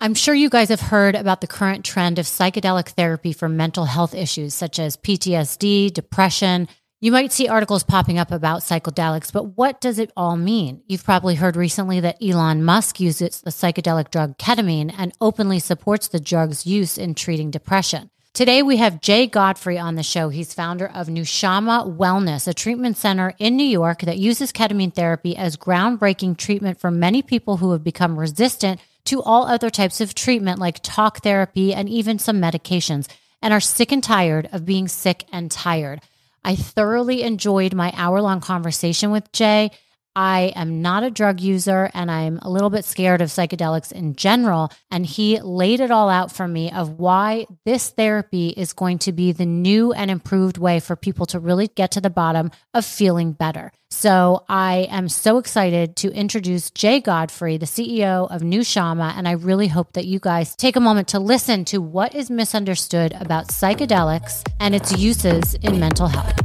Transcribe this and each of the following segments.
I'm sure you guys have heard about the current trend of psychedelic therapy for mental health issues such as PTSD, depression. You might see articles popping up about psychedelics, but what does it all mean? You've probably heard recently that Elon Musk uses the psychedelic drug ketamine and openly supports the drug's use in treating depression. Today, we have Jay Godfrey on the show. He's founder of NUSHAMA Wellness, a treatment center in New York that uses ketamine therapy as groundbreaking treatment for many people who have become resistant to all other types of treatment like talk therapy and even some medications, and are sick and tired of being sick and tired. I thoroughly enjoyed my hour-long conversation with Jay. I am not a drug user and I'm a little bit scared of psychedelics in general. And he laid it all out for me of why this therapy is going to be the new and improved way for people to really get to the bottom of feeling better. So I am so excited to introduce Jay Godfrey, the CEO of NUSHAMA. And I really hope that you guys take a moment to listen to what is misunderstood about psychedelics and its uses in mental health.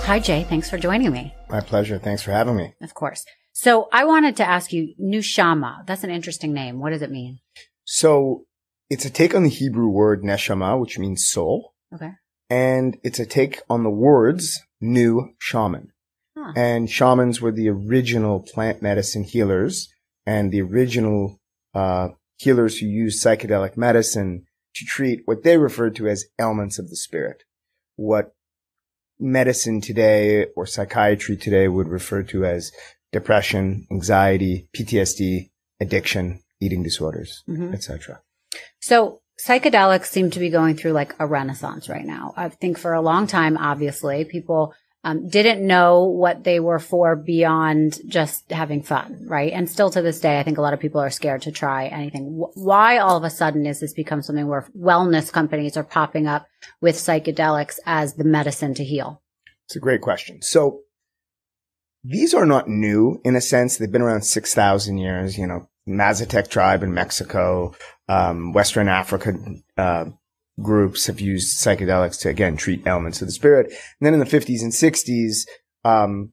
Hi, Jay. Thanks for joining me. My pleasure. Thanks for having me. Of course. So I wanted to ask you, NUSHAMA, that's an interesting name. What does it mean? So it's a take on the Hebrew word neshama, which means soul. Okay. And it's a take on the words new shaman. Huh. And shamans were the original plant medicine healers and the original healers who used psychedelic medicine to treat what they referred to as ailments of the spirit. What medicine today or psychiatry today would refer to as depression, anxiety, PTSD, addiction, eating disorders, etc. So psychedelics seem to be going through like a renaissance right now. I think for a long time, obviously, people didn't know what they were for beyond just having fun, right? And still to this day, I think a lot of people are scared to try anything. Why all of a sudden is this become something where wellness companies are popping up with psychedelics as the medicine to heal? It's a great question. So these are not new in a sense. They've been around 6,000 years, Mazatec tribe in Mexico, Western Africa, groups have used psychedelics to, again, treat ailments of the spirit. And then in the 50s and 60s,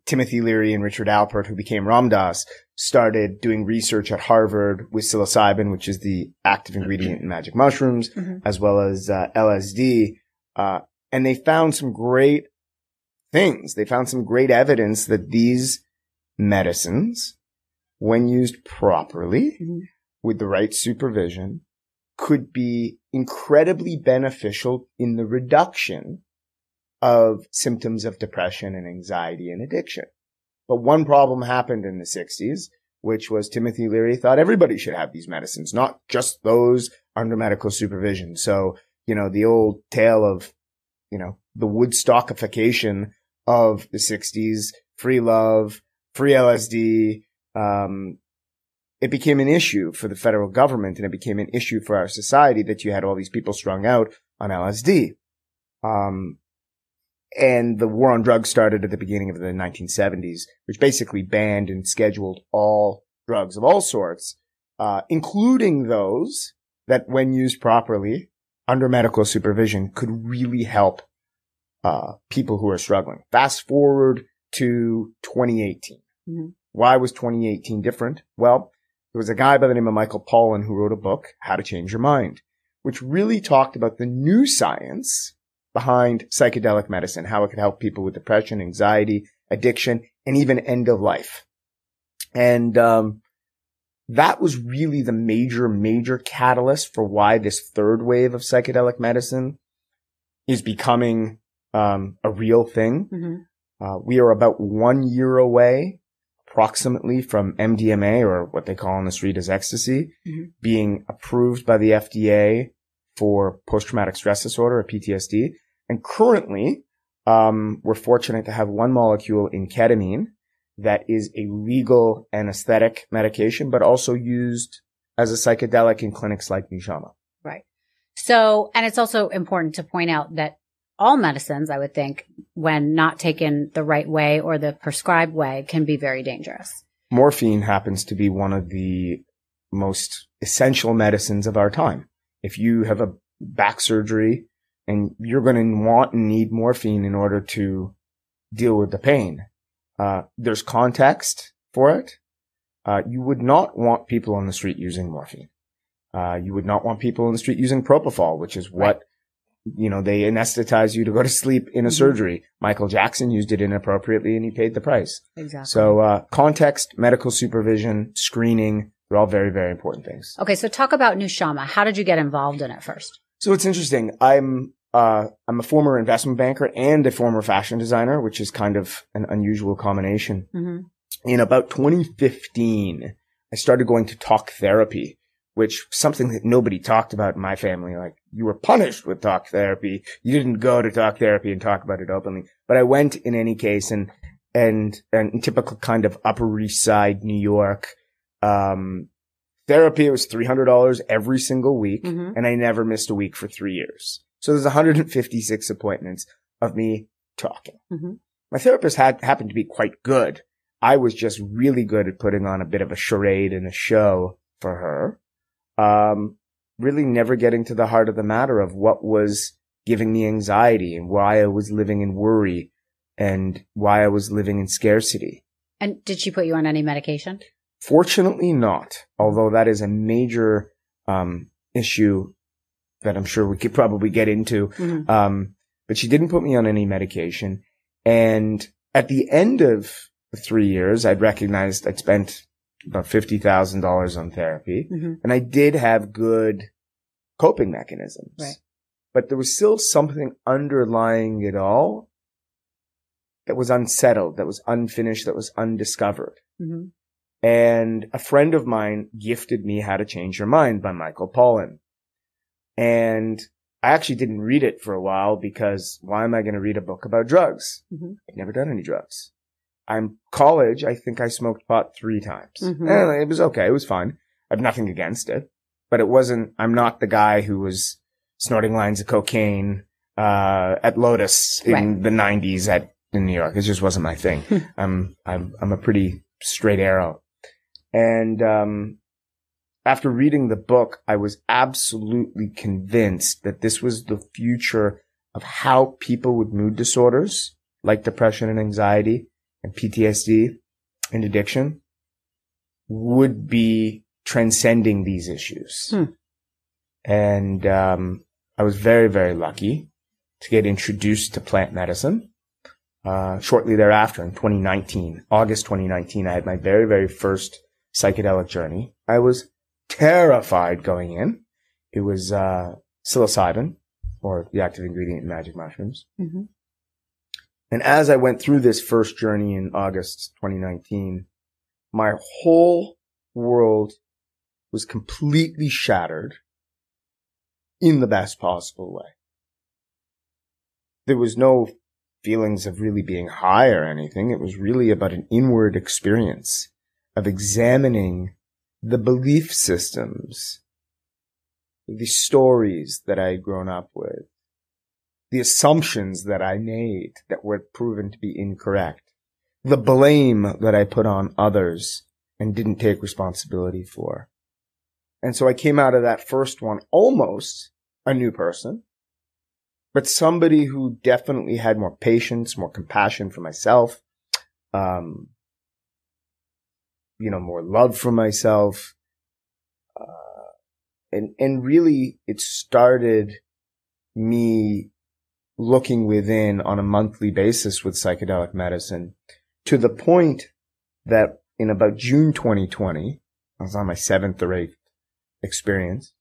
Timothy Leary and Richard Alpert, who became Ram Dass, started doing research at Harvard with psilocybin, which is the active ingredient in magic mushrooms, as well as LSD. And they found some great things. They found some great evidence that these medicines, when used properly, with the right supervision, could be incredibly beneficial in the reduction of symptoms of depression and anxiety and addiction. But one problem happened in the 60s, which was Timothy Leary thought everybody should have these medicines, not just those under medical supervision. So, the old tale of, the Woodstockification of the 60s, free love, free LSD, it became an issue for the federal government and it became an issue for our society that you had all these people strung out on LSD. And the war on drugs started at the beginning of the 1970s, which basically banned and scheduled all drugs of all sorts, including those that when used properly under medical supervision could really help people who are struggling. Fast forward to 2018. Why was 2018 different? Well, there was a guy by the name of Michael Pollan who wrote a book, How to Change Your Mind, which really talked about the new science behind psychedelic medicine, how it could help people with depression, anxiety, addiction, and even end of life. And that was really the major catalyst for why this third wave of psychedelic medicine is becoming a real thing. We are about 1 year away approximately from MDMA, or what they call on the street as ecstasy, being approved by the FDA for post-traumatic stress disorder or PTSD. And currently, we're fortunate to have one molecule in ketamine that is a legal anesthetic medication, but also used as a psychedelic in clinics like NUSHAMA. Right. So, and it's also important to point out that all medicines, I would think, when not taken the right way or the prescribed way, can be very dangerous. Morphine happens to be one of the most essential medicines of our time. If you have a back surgery and you're going to want and need morphine in order to deal with the pain, there's context for it. You would not want people on the street using morphine. You would not want people on the street using propofol, which is what, they anesthetize you to go to sleep in a surgery. Michael Jackson used it inappropriately and he paid the price. Exactly. So, context, medical supervision, screening, they're all very, very important things. Okay. So talk about NUSHAMA. How did you get involved in it first? So it's interesting. I'm a former investment banker and a former fashion designer, which is kind of an unusual combination. In about 2015, I started going to talk therapy, which something that nobody talked about in my family. Like, you were punished with talk therapy. You didn't go to talk therapy and talk about it openly. But I went in any case, and in typical kind of Upper East Side, New York, therapy, it was $300 every single week, and I never missed a week for 3 years. So there's 156 appointments of me talking. My therapist happened to be quite good. I was just really good at putting on a bit of a charade and a show for her. Really never getting to the heart of the matter of what was giving me anxiety and why I was living in worry and why I was living in scarcity. And did she put you on any medication? Fortunately not, although that is a major issue that I'm sure we could probably get into. But she didn't put me on any medication. And at the end of the 3 years, I'd recognized I'd spent about $50,000 on therapy. And I did have good coping mechanisms. Right. But there was still something underlying it all that was unsettled, that was unfinished, that was undiscovered. And a friend of mine gifted me How to Change Your Mind by Michael Pollan. And I actually didn't read it for a while because why am I going to read a book about drugs? I've never done any drugs. I'm college. I think I smoked pot 3 times. And it was okay. It was fine. I have nothing against it, but I'm not the guy who was snorting lines of cocaine, at Lotus in the 90s in New York. It just wasn't my thing. I'm a pretty straight arrow. And, after reading the book, I was absolutely convinced that this was the future of how people with mood disorders like depression and anxiety and PTSD and addiction would be transcending these issues. And I was very, very lucky to get introduced to plant medicine. Shortly thereafter, in 2019, August 2019, I had my very, very first psychedelic journey. I was terrified going in. It was psilocybin, or the active ingredient in magic mushrooms. And as I went through this first journey in August 2019, my whole world was completely shattered in the best possible way. There was no feelings of really being high or anything. It was really about an inward experience of examining the belief systems, the stories that I had grown up with, the assumptions that I made that were proven to be incorrect, the blame that I put on others and didn't take responsibility for. And so I came out of that first one almost a new person, but somebody who definitely had more patience, more compassion for myself, more love for myself. And really it started me looking within on a monthly basis with psychedelic medicine to the point that in about June 2020, I was on my 7th or 8th experience.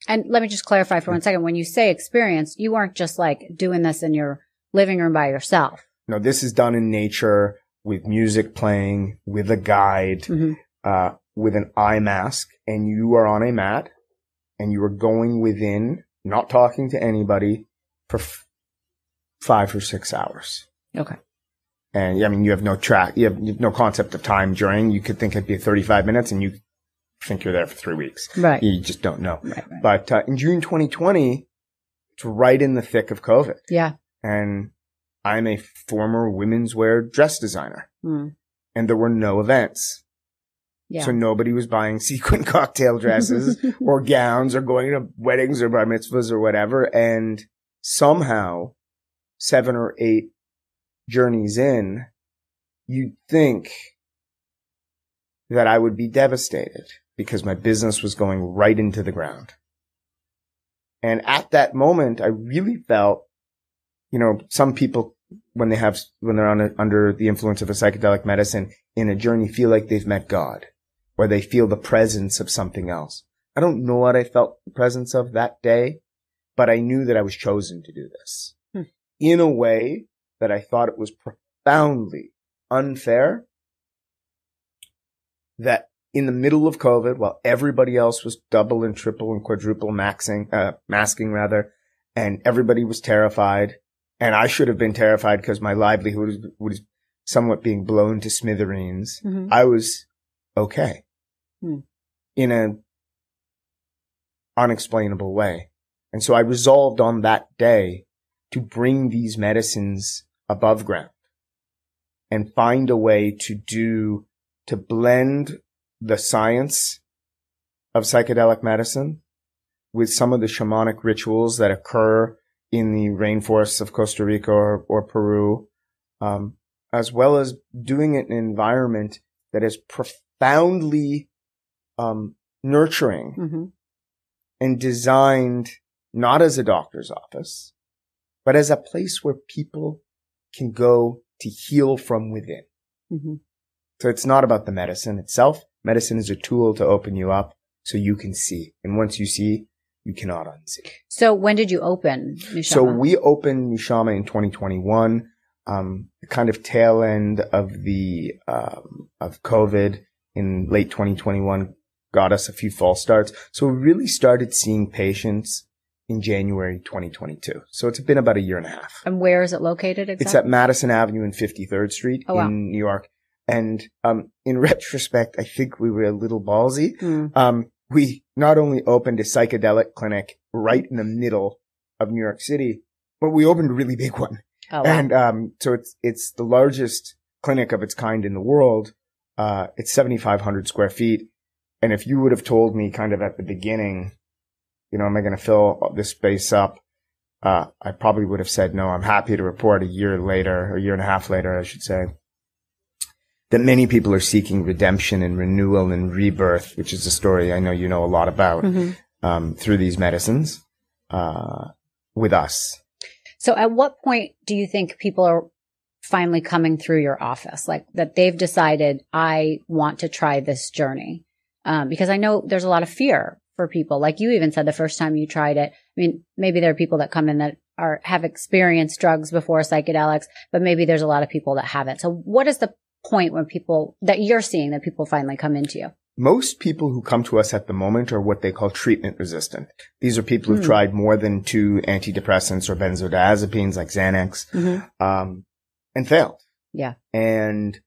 And let me just clarify for 1 second. When you say experience, you weren't just like doing this in your living room by yourself. No, this is done in nature with music playing, with a guide, with an eye mask, and you are on a mat and you are going within, not talking to anybody for 5 or 6 hours. Okay. And I mean, you have no track, you have no concept of time during. You could think it'd be 35 minutes and you think you're there for 3 weeks. Right. You just don't know. Right. But in June 2020, It's right in the thick of COVID. Yeah. And I'm a former women's wear dress designer. Mm. And there were no events. Yeah. So nobody was buying sequin cocktail dresses or gowns or going to weddings or bar mitzvahs or whatever. And somehow 7 or 8 journeys in, you'd think that I would be devastated because my business was going right into the ground. And at that moment, I really felt, you know, some people, when they're under the influence of a psychedelic medicine in a journey, feel like they've met God, or they feel the presence of something else. I don't know what I felt the presence of that day, but I knew that I was chosen to do this in a way that I thought it was profoundly unfair, that in the middle of COVID, while everybody else was double and triple and quadruple masking rather, and everybody was terrified, and I should have been terrified because my livelihood was somewhat being blown to smithereens. Mm-hmm. I was okay in an unexplainable way. And so I resolved on that day to bring these medicines above ground and find a way to blend the science of psychedelic medicine with some of the shamanic rituals that occur in the rainforests of Costa Rica or Peru, as well as doing it in an environment that is profoundly nurturing and designed not as a doctor's office, but as a place where people can go to heal from within. Mm-hmm. So it's not about the medicine itself. Medicine is a tool to open you up so you can see. And once you see, you cannot unsee. So when did you open NUSHAMA? So we opened NUSHAMA in 2021, the kind of tail end of of COVID in late 2021 got us a few false starts. So we really started seeing patients in January 2022. So it's been about a year and a half. And where is it located exactly? It's at Madison Avenue and 53rd Street in New York. And in retrospect, I think we were a little ballsy. We not only opened a psychedelic clinic right in the middle of New York City, but we opened a really big one. Oh, wow. And so it's the largest clinic of its kind in the world. It's 7,500 square feet. And if you would have told me kind of at the beginning, you know, am I going to fill this space up? I probably would have said no. I'm happy to report a year and a half later, I should say, that many people are seeking redemption and renewal and rebirth, which is a story I know you know a lot about, through these medicines, with us. So at what point do you think people are finally coming through your office, like that they've decided, I want to try this journey? Because I know there's a lot of fear for people. Like you even said the first time you tried it. I mean, maybe there are people that come in that have experienced drugs before, psychedelics, but maybe there's a lot of people that haven't. So what is the point when people that you're seeing that people finally come into you? Most people who come to us at the moment are what they call treatment resistant. These are people who've tried more than 2 antidepressants or benzodiazepines like Xanax, and failed. Yeah. And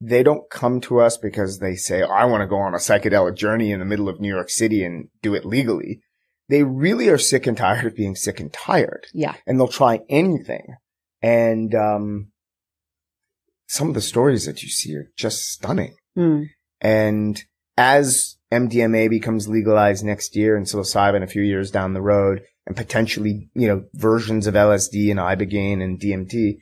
they don't come to us because they say, oh, I want to go on a psychedelic journey in the middle of New York City and do it legally. They really are sick and tired of being sick and tired. Yeah. And they'll try anything. And, some of the stories that you see are just stunning. And as MDMA becomes legalized next year and psilocybin a few years down the road, and potentially, you know, versions of LSD and ibogaine and DMT,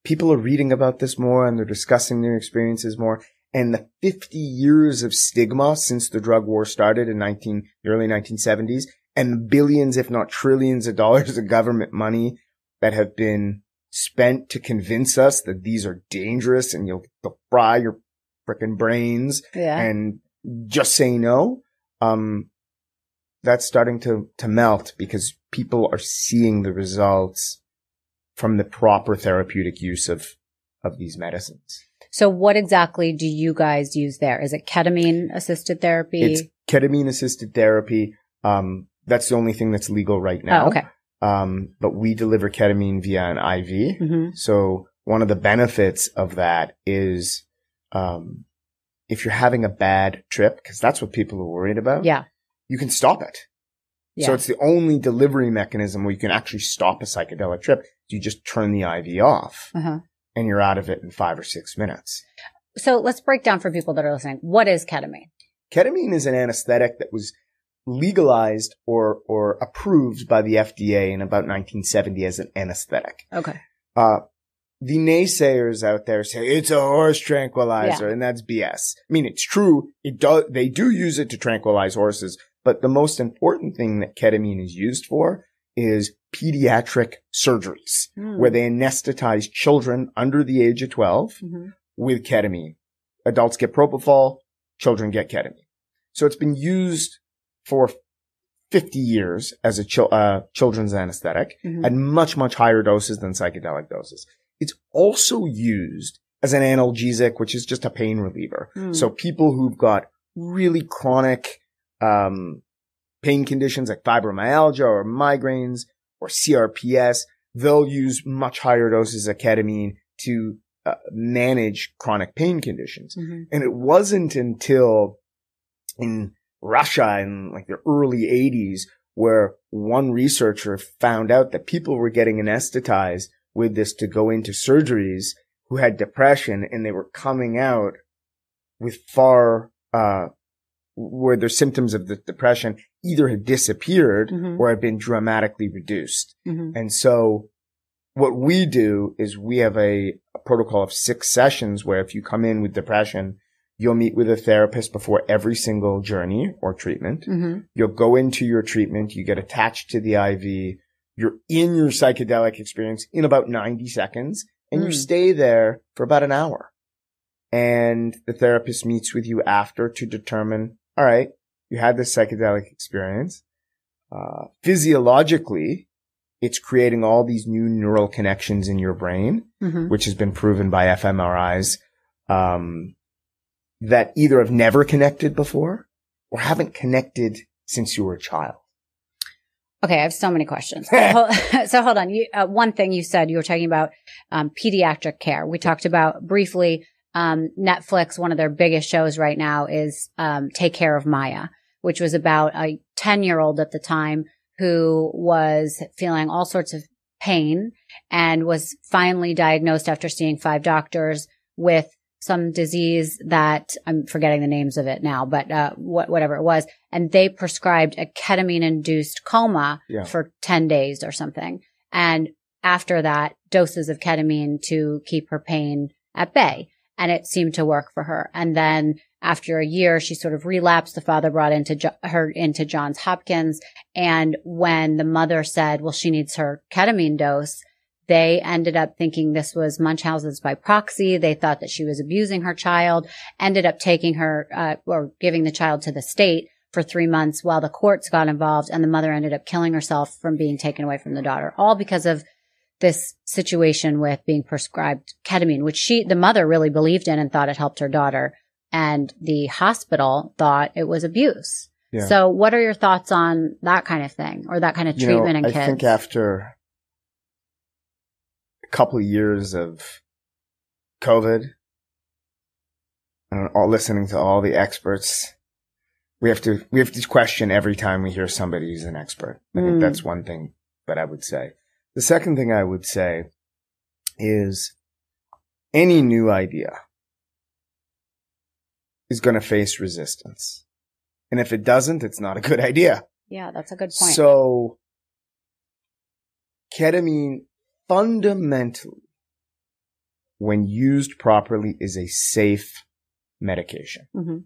people are reading about this more and they're discussing their experiences more. And the 50 years of stigma since the drug war started in the early 1970s, and the billions, if not trillions of dollars of government money that have been spent to convince us that these are dangerous and they'll fry your frickin' brains and just say no. That's starting to melt because people are seeing the results from the proper therapeutic use of these medicines. So what exactly do you guys use there? Is it ketamine assisted therapy? It's ketamine assisted therapy. That's the only thing that's legal right now. Oh, okay. But we deliver ketamine via an IV. So one of the benefits of that is, if you're having a bad trip, because that's what people are worried about. Yeah. You can stop it. Yeah. So it's the only delivery mechanism where you can actually stop a psychedelic trip. You just turn the IV off and you're out of it in 5 or 6 minutes. So let's break down for people that are listening. What is ketamine? Ketamine is an anesthetic that was legalized or approved by the FDA in about 1970 as an anesthetic. Okay. The naysayers out there say it's a horse tranquilizer, and that's BS. I mean, it's true. They do use it to tranquilize horses, but the most important thing that ketamine is used for is pediatric surgeries, where they anesthetize children under the age of 12 with ketamine. Adults get propofol, children get ketamine. So it's been used for 50 years as a children's anesthetic at much, much higher doses than psychedelic doses. It's also used as an analgesic, which is just a pain reliever. So people who've got really chronic pain conditions like fibromyalgia or migraines or CRPS, they'll use much higher doses of ketamine to manage chronic pain conditions. And it wasn't until in Russia in like the early 80s where one researcher found out that people were getting anesthetized with this to go into surgeries who had depression, and they were coming out with where their symptoms of the depression either had disappeared or had been dramatically reduced. And so what we do is we have a protocol of 6 sessions where if you come in with depression, you'll meet with a therapist before every single journey or treatment. You'll go into your treatment. You get attached to the IV. You're in your psychedelic experience in about 90 seconds, and you stay there for about an hour. And the therapist meets with you after to determine, all right, you had this psychedelic experience. Physiologically, it's creating all these new neural connections in your brain, which has been proven by fMRIs, that either have never connected before or haven't connected since you were a child. Okay, I have so many questions. So hold on. One thing you said, you were talking about pediatric care. We talked about briefly Netflix, one of their biggest shows right now is Take Care of Maya, which was about a 10-year-old at the time who was feeling all sorts of pain and was finally diagnosed after seeing 5 doctors with some disease that I'm forgetting the names of it now, but whatever it was. And they prescribed a ketamine-induced coma for 10 days or something. And after that, doses of ketamine to keep her pain at bay. And it seemed to work for her. And then after a year, she sort of relapsed. The father brought her into Johns Hopkins. And when the mother said, well, she needs her ketamine dose, they ended up thinking this was Munchausen's by proxy. They thought that she was abusing her child, ended up taking her, or giving the child to the state for 3 months while the courts got involved. And the mother ended up killing herself from being taken away from the daughter, all because of this situation with being prescribed ketamine, which the mother really believed in and thought it helped her daughter. And the hospital thought it was abuse. Yeah. So what are your thoughts on that kind of thing or that kind of treatment in kids? I think after a couple of years of COVID and all listening to all the experts, we have to question every time we hear somebody who's an expert. I think that's one thing that I would say. The second thing I would say is any new idea is going to face resistance. And if it doesn't, it's not a good idea. Yeah, that's a good point. So ketamine fundamentally, when used properly, is a safe medication. Mm-hmm.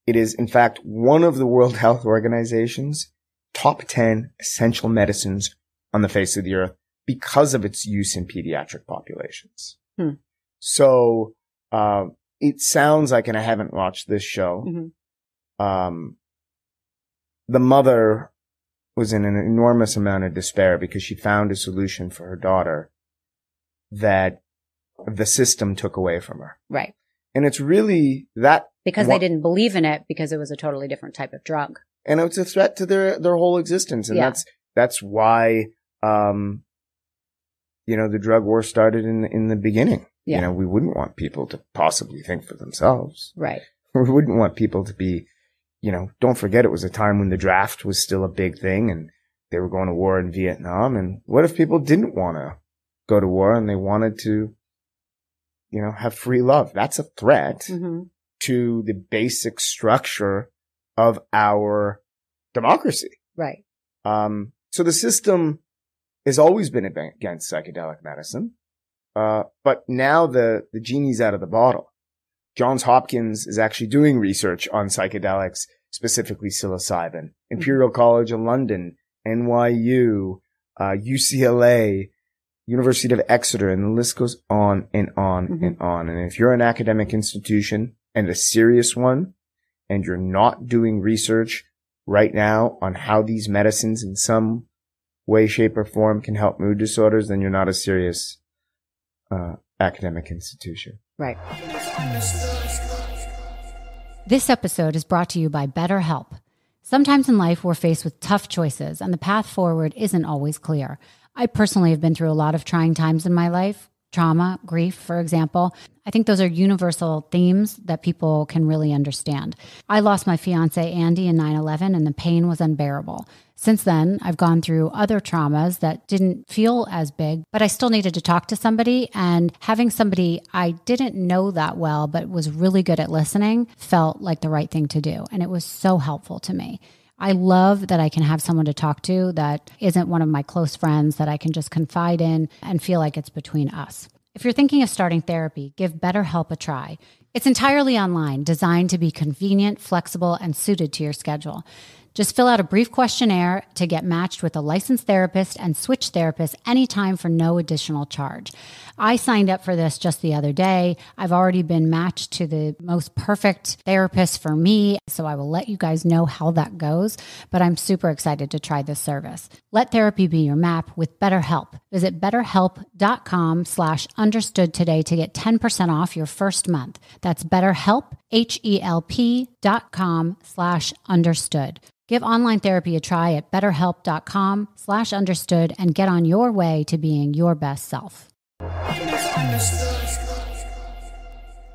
It is, in fact, one of the World Health Organization's top 10 essential medicines on the face of the earth because of its use in pediatric populations. So, it sounds like, and I haven't watched this show, the mother was in an enormous amount of despair because she found a solution for her daughter that the system took away from her. Right. And it's really that. Because they didn't believe in it because it was a totally different type of drug. And it's a threat to their whole existence. And that's why, the drug war started in the beginning. Yeah. We wouldn't want people to possibly think for themselves. Right. We wouldn't want people to be don't forget it was a time when the draft was still a big thing and they were going to war in Vietnam. And what if people didn't want to go to war and they wanted to, have free love? That's a threat to the basic structure of our democracy. Right. So the system has always been against psychedelic medicine. But now the genie's out of the bottle. Johns Hopkins is actually doing research on psychedelics, specifically psilocybin. Imperial College of London, NYU, UCLA, University of Exeter, and the list goes on and on and on. And if you're an academic institution and a serious one, and you're not doing research right now on how these medicines in some way, shape, or form can help mood disorders, then you're not a serious academic institution. Right. This episode is brought to you by BetterHelp. Sometimes in life, we're faced with tough choices, and the path forward isn't always clear. I personally have been through a lot of trying times in my life, trauma, grief, for example. I think those are universal themes that people can really understand. I lost my fiance, Andy, in 9/11, and the pain was unbearable. Since then, I've gone through other traumas that didn't feel as big, but I still needed to talk to somebody, and having somebody I didn't know that well, but was really good at listening, felt like the right thing to do. And it was so helpful to me. I love that I can have someone to talk to that isn't one of my close friends that I can just confide in and feel like it's between us. If you're thinking of starting therapy, give BetterHelp a try. It's entirely online, designed to be convenient, flexible, and suited to your schedule. Just fill out a brief questionnaire to get matched with a licensed therapist and switch therapists anytime for no additional charge. I signed up for this just the other day. I've already been matched to the most perfect therapist for me, so I will let you guys know how that goes, but I'm super excited to try this service. Let therapy be your map with BetterHelp. Visit betterhelp.com/understood today to get 10% off your first month. That's BetterHelp, HELP.com/understood. Give online therapy a try at betterhelp.com/understood and get on your way to being your best self.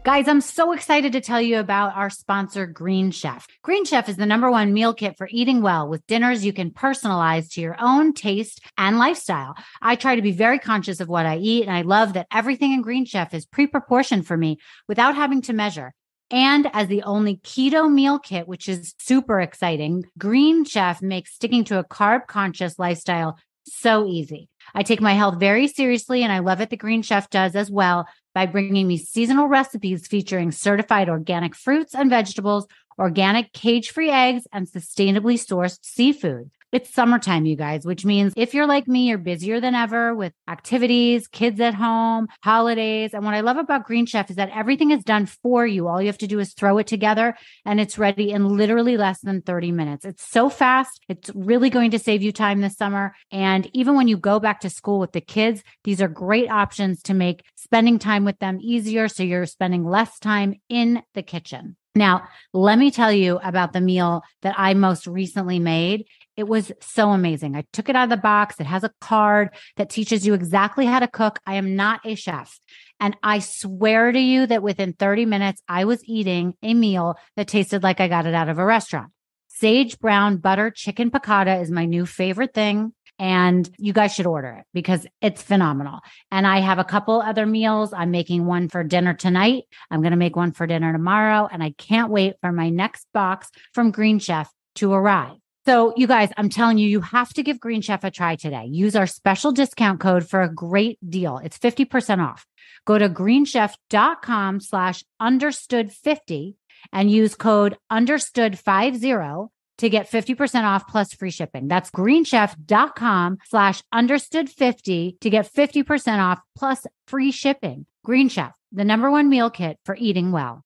Guys, I'm so excited to tell you about our sponsor, Green Chef. Green Chef is the #1 meal kit for eating well, with dinners you can personalize to your own taste and lifestyle. I try to be very conscious of what I eat, and I love that everything in Green Chef is pre-proportioned for me without having to measure. And as the only keto meal kit, which is super exciting, Green Chef makes sticking to a carb-conscious lifestyle so easy. I take my health very seriously, and I love it the Green Chef does as well by bringing me seasonal recipes featuring certified organic fruits and vegetables, organic cage-free eggs, and sustainably sourced seafood. It's summertime, you guys, which means if you're like me, you're busier than ever with activities, kids at home, holidays. And what I love about Green Chef is that everything is done for you. All you have to do is throw it together and it's ready in literally less than 30 minutes. It's so fast. It's really going to save you time this summer. And even when you go back to school with the kids, these are great options to make spending time with them easier. So you're spending less time in the kitchen. Now, let me tell you about the meal that I most recently made. It was so amazing. I took it out of the box. It has a card that teaches you exactly how to cook. I am not a chef. And I swear to you that within 30 minutes, I was eating a meal that tasted like I got it out of a restaurant. Sage brown butter chicken piccata is my new favorite thing. And you guys should order it because it's phenomenal. And I have a couple other meals. I'm making one for dinner tonight. I'm going to make one for dinner tomorrow. And I can't wait for my next box from Green Chef to arrive. So you guys, I'm telling you, you have to give Green Chef a try today. Use our special discount code for a great deal. It's 50% off. Go to greenchef.com/understood50 and use code understood50 to get 50% off plus free shipping. That's greenchef.com/understood50 to get 50% off plus free shipping. Green Chef, the #1 meal kit for eating well.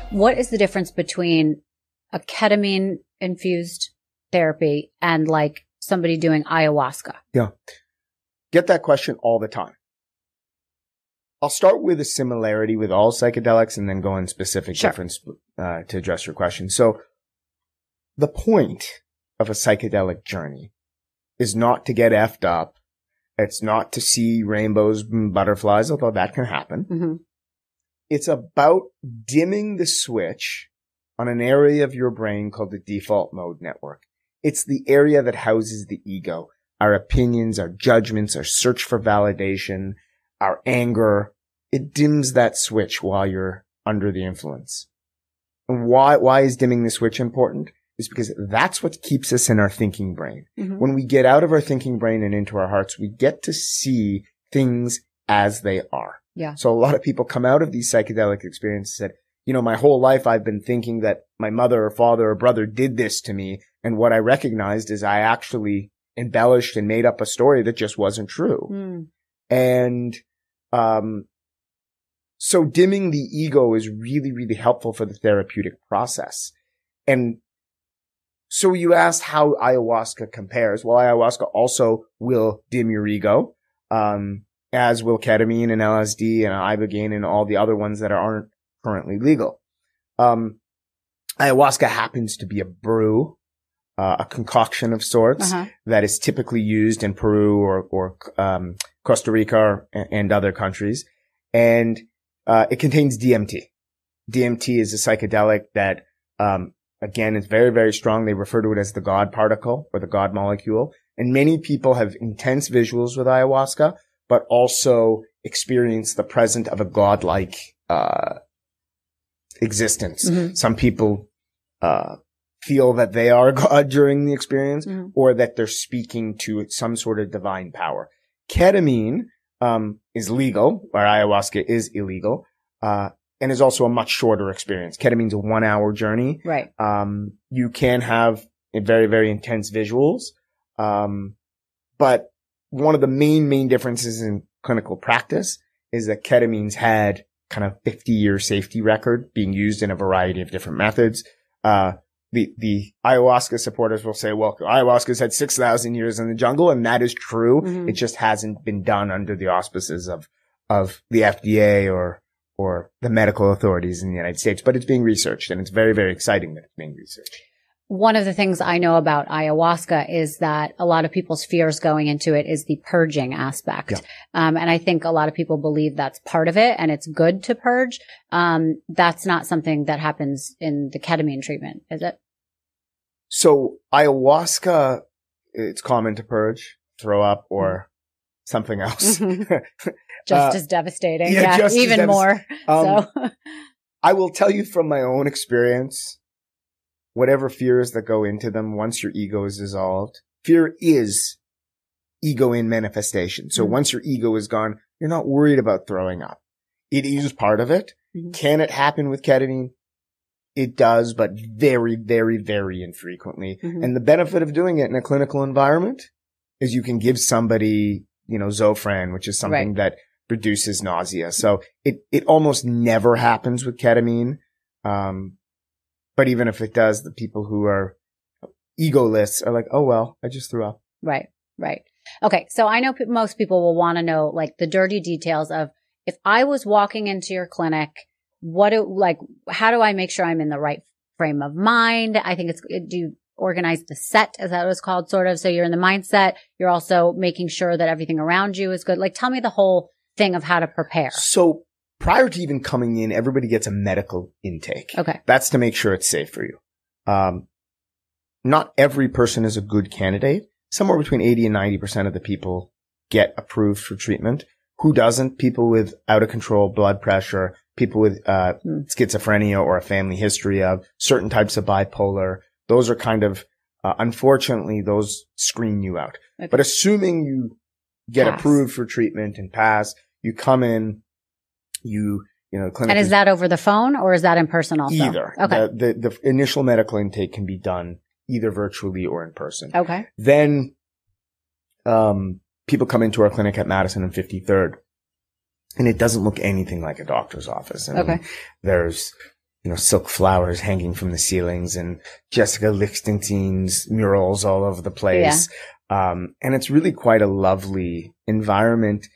What is the difference between a ketamine infused therapy and like somebody doing ayahuasca? Yeah. Get that question all the time. I'll start with a similarity with all psychedelics and then go in specific difference to address your question. So the point of a psychedelic journey is not to get effed up. It's not to see rainbows and butterflies, although that can happen. Mm-hmm. It's about dimming the switch on an area of your brain called the default mode network. It's the area that houses the ego, our opinions, our judgments, our search for validation, our anger. It dims that switch while you're under the influence. And why is dimming the switch important? Is because that's what keeps us in our thinking brain. Mm-hmm. When we get out of our thinking brain and into our hearts, we get to see things as they are. Yeah. So a lot of people come out of these psychedelic experiences and said, you know, my whole life I've been thinking that my mother or father or brother did this to me. And what I recognized is I actually embellished and made up a story that just wasn't true. Mm. And, so dimming the ego is really, really helpful for the therapeutic process. And so you asked how ayahuasca compares. Well, ayahuasca also will dim your ego, as will ketamine and LSD and ibogaine and all the other ones that aren't currently legal. Ayahuasca happens to be a brew, a concoction of sorts that is typically used in Peru or Costa Rica and other countries. And it contains DMT. DMT is a psychedelic that, again, it's very, very strong. They refer to it as the God particle or the God molecule. And many people have intense visuals with ayahuasca, but also experience the presence of a godlike, existence. Mm-hmm. Some people, feel that they are God during the experience or that they're speaking to some sort of divine power. Ketamine, is legal, where ayahuasca is illegal, and is also a much shorter experience. Ketamine's a 1 hour journey. Right. You can have very, very intense visuals. But one of the main differences in clinical practice is that ketamine's had kind of 50-year safety record being used in a variety of different methods. The ayahuasca supporters will say, well, ayahuasca's had 6,000 years in the jungle, and that is true. Mm-hmm. It just hasn't been done under the auspices of the FDA or the medical authorities in the United States, but it's being researched, and it's very, very exciting that it's being researched. One of the things I know about ayahuasca is that a lot of people's fears going into it is the purging aspect. Yeah. And I think a lot of people believe that's part of it and it's good to purge. That's not something that happens in the ketamine treatment, is it? So ayahuasca, it's common to purge, throw up, or something else. Just as devastating. Yeah, even more. I will tell you from my own experience, whatever fears that go into them, once your ego is dissolved, fear is ego in manifestation. So once your ego is gone, you're not worried about throwing up. It is part of it. Mm-hmm. Can it happen with ketamine? It does, but very, very, very infrequently. Mm-hmm. And the benefit of doing it in a clinical environment is you can give somebody, Zofran, which is something that reduces nausea. So it almost never happens with ketamine. But even if it does, the people who are egoless are like, oh, well, I just threw up. Right. Okay. So I know most people will want to know like the dirty details of if I was walking into your clinic, how do I make sure I'm in the right frame of mind? I think do you organize the set, as that was called, sort of? So you're in the mindset. You're also making sure that everything around you is good. Like, tell me the whole thing of how to prepare. So prior to even coming in, everybody gets a medical intake. Okay. That's to make sure it's safe for you. Not every person is a good candidate. Somewhere between 80 and 90% of the people get approved for treatment. Who doesn't? People with out of control blood pressure, people with schizophrenia or a family history of certain types of bipolar. Those are kind of, unfortunately, those screen you out. Okay. But assuming you get approved for treatment and pass, you come in, clinic. And is that over the phone or is that in person also? Either. Okay. The initial medical intake can be done either virtually or in person. Okay. Then, people come into our clinic at Madison and 53rd, and it doesn't look anything like a doctor's office. There's, silk flowers hanging from the ceilings and Jessica Lichtenstein's murals all over the place. Yeah. And it's really quite a lovely environment,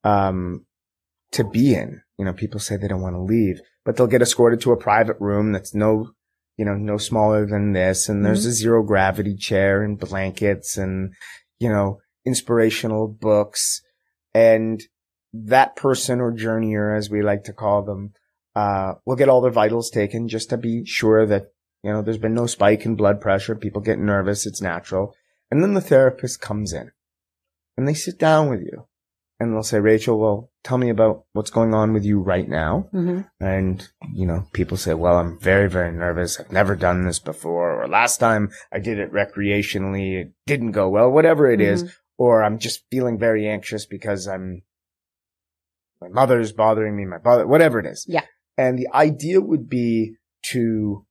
to be in. People say they don't want to leave, but they'll get escorted to a private room that's no smaller than this. And there's a zero gravity chair and blankets and, inspirational books. And that person or journeyer, as we like to call them, We'll get all their vitals taken just to be sure that, there's been no spike in blood pressure. People get nervous. It's natural. And then the therapist comes in and they sit down with you and they'll say, Rachel, well, tell me about what's going on with you right now. Mm-hmm. And, people say, well, I'm very, very nervous. I've never done this before. Or last time I did it recreationally, it didn't go well, whatever it is. Or I'm just feeling very anxious because my mother's bothering me, whatever it is. Yeah. And the idea would be to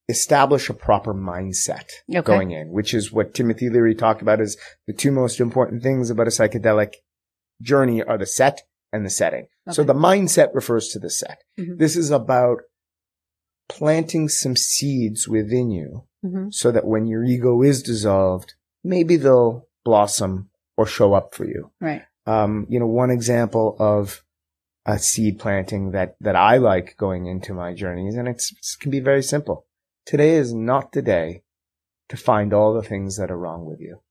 establish a proper mindset going in, which is what Timothy Leary talked about as the two most important things about a psychedelic journey are the set and the setting. Okay. So the mindset refers to the set. Mm-hmm. This is about planting some seeds within you so that when your ego is dissolved, maybe they'll blossom or show up for you. Right. One example of a seed planting that I like going into my journeys, and it can be very simple. Today is not the day to find all the things that are wrong with you.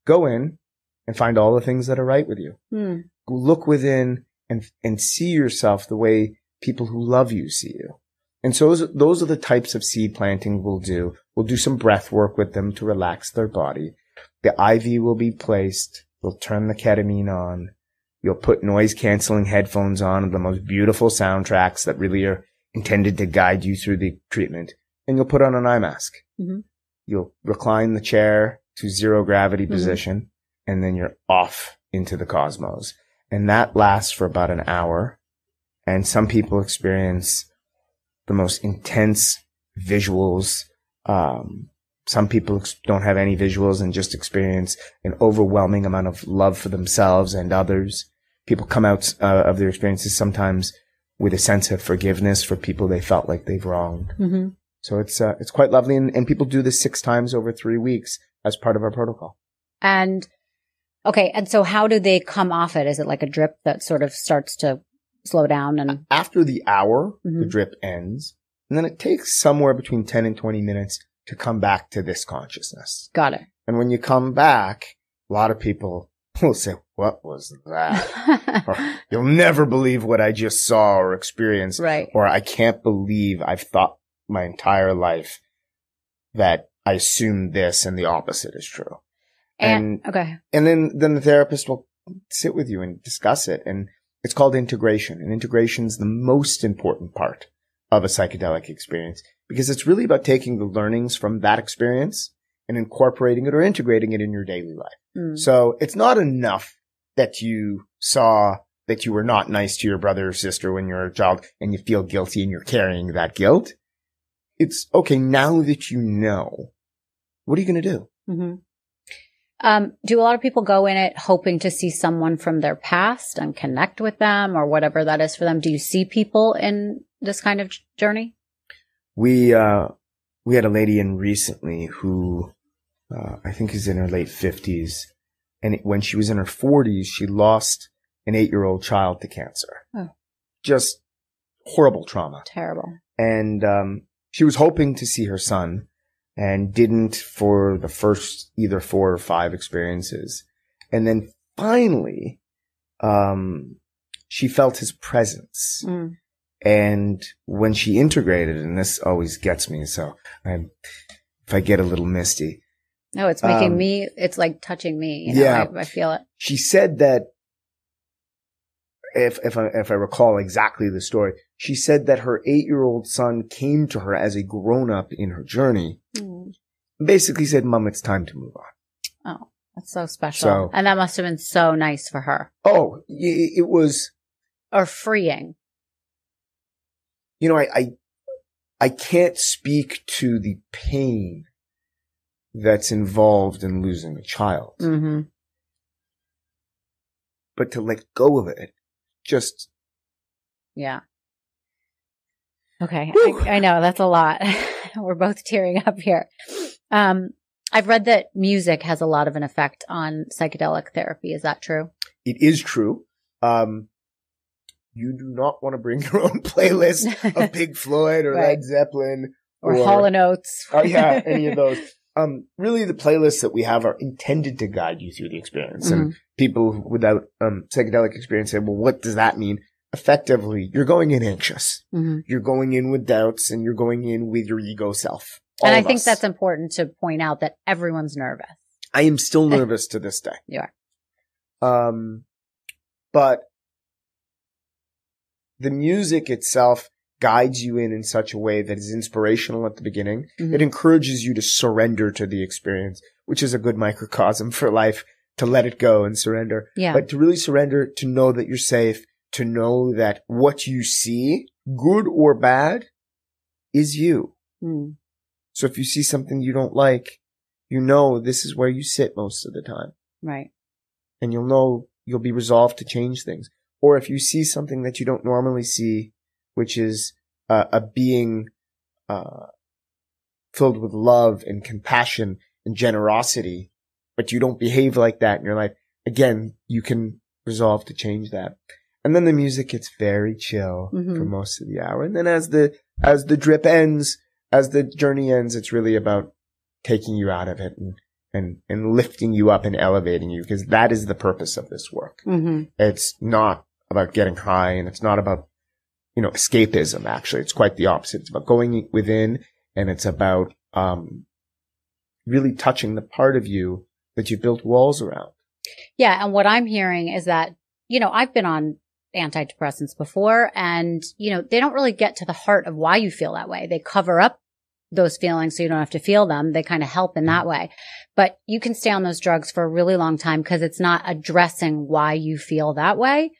Go in and find all the things that are right with you. Look within and see yourself the way people who love you see you. And so those are the types of seed planting we'll do. We'll do some breath work with them to relax their body. The IV will be placed. We'll turn the ketamine on. You'll put noise-canceling headphones on, the most beautiful soundtracks that really are intended to guide you through the treatment. And you'll put on an eye mask. Mm-hmm. You'll recline the chair to zero gravity position, and then you're off into the cosmos. And that lasts for about an hour. And some people experience the most intense visuals. Some people don't have any visuals and just experience an overwhelming amount of love for themselves and others. People come out of their experiences sometimes with a sense of forgiveness for people they felt like they've wronged. Mm-hmm. So it's quite lovely. And people do this 6 times over 3 weeks as part of our protocol. And so how do they come off it? Is it like a drip that sort of starts to slow down? And after the hour, the drip ends. And then it takes somewhere between 10 and 20 minutes to come back to this consciousness. Got it. And when you come back, a lot of people will say, what was that? Or, you'll never believe what I just saw or experienced. Right. Or I can't believe I've thought my entire life that I assumed this and the opposite is true. And then the therapist will sit with you and discuss it. And it's called integration. And integration is the most important part of a psychedelic experience, because it's really about taking the learnings from that experience and incorporating it or integrating it in your daily life. So it's not enough that you saw that you were not nice to your brother or sister when you were a child and you feel guilty and you're carrying that guilt. It's okay. Now that you know, what are you going to do? Mm-hmm. Do a lot of people go in it hoping to see someone from their past and connect with them or whatever that is for them? Do you see people in this kind of journey? We had a lady in recently who, I think is in her late 50s. And when she was in her 40s, she lost an 8-year-old child to cancer. Oh. Just horrible trauma. Terrible. And, she was hoping to see her son and didn't for the first either 4 or 5 experiences. And then finally, she felt his presence. And when she integrated, and this always gets me, so if I get a little misty. No, it's making me, it's like touching me. I feel it. She said that, if I recall exactly the story, she said that her 8-year-old son came to her as a grown-up in her journey. Basically said, Mom, it's time to move on. Oh, that's so special. And that must have been so nice for her. Oh, it was. Or freeing. I can't speak to the pain that's involved in losing a child. Mm-hmm. But to let go of it, just. Yeah. Okay. I know that's a lot. We're both tearing up here. I've read that music has a lot of an effect on psychedelic therapy. Is that true? It is true. You do not want to bring your own playlist of Pink Floyd or Led Zeppelin or Hall & Oates. Oh yeah, any of those. Really the playlists that we have are intended to guide you through the experience. And people without psychedelic experience say, well, what does that mean? effectively, you're going in anxious. You're going in with doubts, and you're going in with your ego self. And I think that's important to point out that everyone's nervous. I am still nervous to this day. You are. But the music itself guides you in such a way that is inspirational at the beginning. It encourages you to surrender to the experience, which is a good microcosm for life, to let it go and surrender. Yeah. But to really surrender, to know that you're safe, to know that what you see, good or bad, is you. So if you see something you don't like, you know this is where you sit most of the time. Right. And you'll know you'll be resolved to change things. Or if you see something that you don't normally see, which is a being filled with love and compassion and generosity, but you don't behave like that in your life, again, you can resolve to change that. And then the music gets very chill for most of the hour. And then as the drip ends, as the journey ends, it's really about taking you out of it and lifting you up and elevating you, because that is the purpose of this work. It's not about getting high, and it's not about, escapism, actually. It's quite the opposite. It's about going within, and it's about really touching the part of you that you built walls around. Yeah. And what I'm hearing is that, I've been on antidepressants before, and, they don't really get to the heart of why you feel that way. They cover up those feelings so you don't have to feel them. They kind of help in that way. But you can stay on those drugs for a really long time because it's not addressing why you feel that way.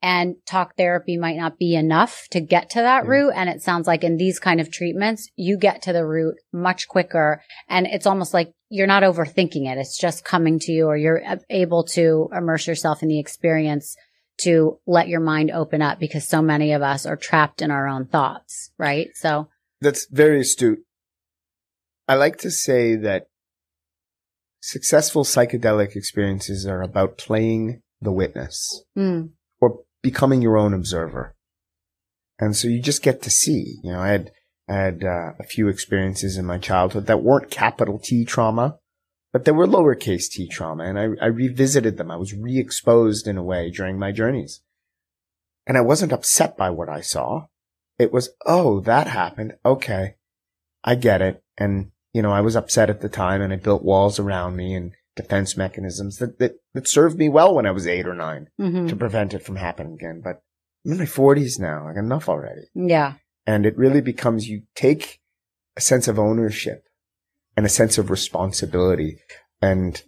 And talk therapy might not be enough to get to that root. And it sounds like in these kind of treatments, you get to the root much quicker. And it's almost like you're not overthinking it. It's just coming to you, or you're able to immerse yourself in the experience to let your mind open up, because so many of us are trapped in our own thoughts, right? So that's very astute. I like to say that successful psychedelic experiences are about playing the witness or becoming your own observer. And so you just get to see, I had a few experiences in my childhood that weren't capital T trauma, but they were lowercase t trauma. And I revisited them. I was re-exposed in a way during my journeys. And I wasn't upset by what I saw. It was, oh, that happened. Okay. I get it. And, I was upset at the time, and I built walls around me and defense mechanisms that served me well when I was 8 or 9 to prevent it from happening again. But I'm in my 40s now. I got enough already. Yeah. And it really becomes, you take a sense of ownership and a sense of responsibility. And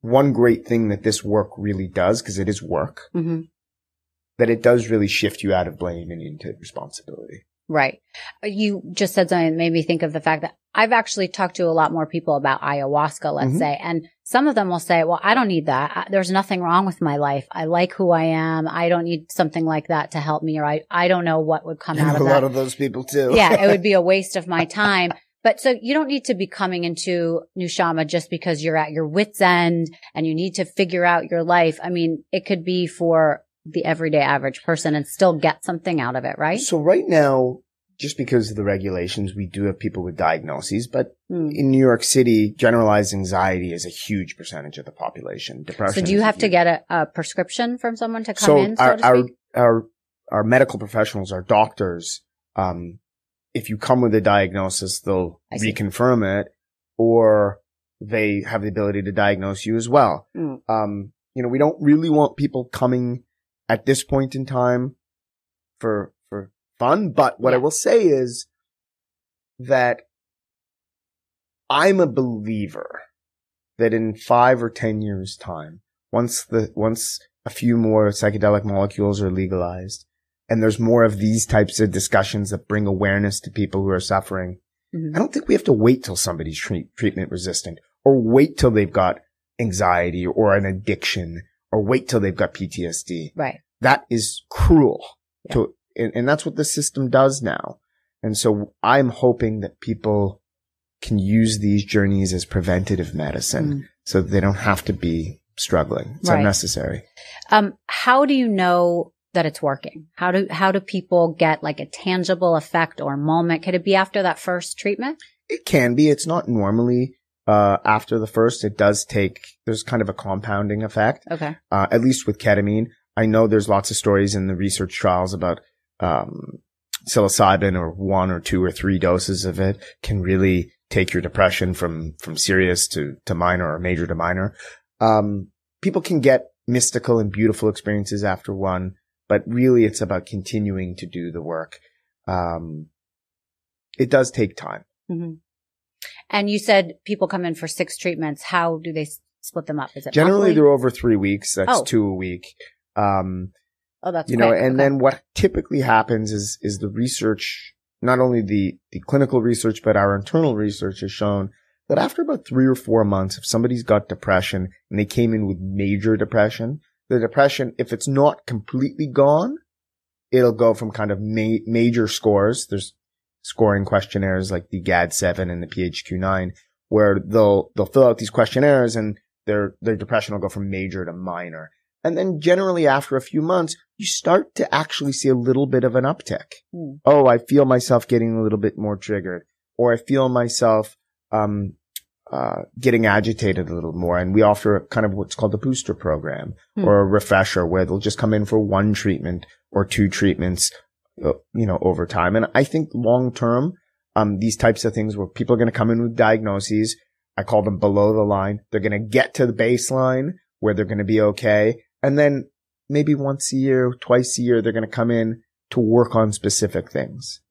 one great thing that this work really does, because it is work, that it does really shift you out of blame and into responsibility. Right. You just said something that made me think of the fact that I've actually talked to a lot more people about ayahuasca, let's say, and some of them will say, well, I don't need that. There's nothing wrong with my life. I like who I am. I don't need something like that to help me, or I don't know what would come out of that. A lot of those people too. Yeah, it would be a waste of my time. But so you don't need to be coming into NUSHAMA just because you're at your wit's end and you need to figure out your life. I mean, it could be for the everyday average person and still get something out of it, right? So right now, just because of the regulations, we do have people with diagnoses, but in New York City, generalized anxiety is a huge percentage of the population. Depression. So do you have to get a prescription from someone to come in, so to speak? Our medical professionals, our doctors, if you come with a diagnosis, they'll reconfirm it, or they have the ability to diagnose you as well. We don't really want people coming at this point in time for fun. But what I will say is that I'm a believer that in 5 or 10 years time, once a few more psychedelic molecules are legalized and there's more of these types of discussions that bring awareness to people who are suffering, I don't think we have to wait till somebody's treatment resistant, or wait till they've got anxiety or an addiction, or wait till they've got PTSD. Right. That is cruel and that's what the system does now. And so I'm hoping that people can use these journeys as preventative medicine so that they don't have to be struggling. It's unnecessary. How do you know that it's working? How do people get like a tangible effect or moment? Could it be after that first treatment? It can be. It's not normally after the first. It does take, there's kind of a compounding effect. Okay. At least with ketamine. I know there's lots of stories in the research trials about, psilocybin or 1 or 2 or 3 doses of it can really take your depression from serious to minor or major to minor. People can get mystical and beautiful experiences after one, but really it's about continuing to do the work. It does take time. Mm-hmm. And you said people come in for 6 treatments. How do they split them up? Is it generally monthly? they're over 3 weeks? That's 2 a week. That's you know, quick. and Okay. then what typically happens is the research, not only the clinical research, but our internal research has shown that after about 3 or 4 months, if somebody's got depression and they came in with major depression, the depression, if it's not completely gone, it'll go from kind of major scores. There's scoring questionnaires like the GAD-7 and the PHQ-9, where they'll fill out these questionnaires and their depression will go from major to minor. And then generally after a few months, you start to actually see a little bit of an uptick. Mm. Oh, I feel myself getting a little bit more triggered, or I feel myself getting agitated a little more. And we offer kind of what's called a booster program or a refresher, where they'll just come in for 1 treatment or 2 treatments, over time. And I think long term, these types of things where people are going to come in with diagnoses, I call them below the line. They're going to get to the baseline where they're going to be okay. And then maybe once a year, twice a year, they're going to come in to work on specific things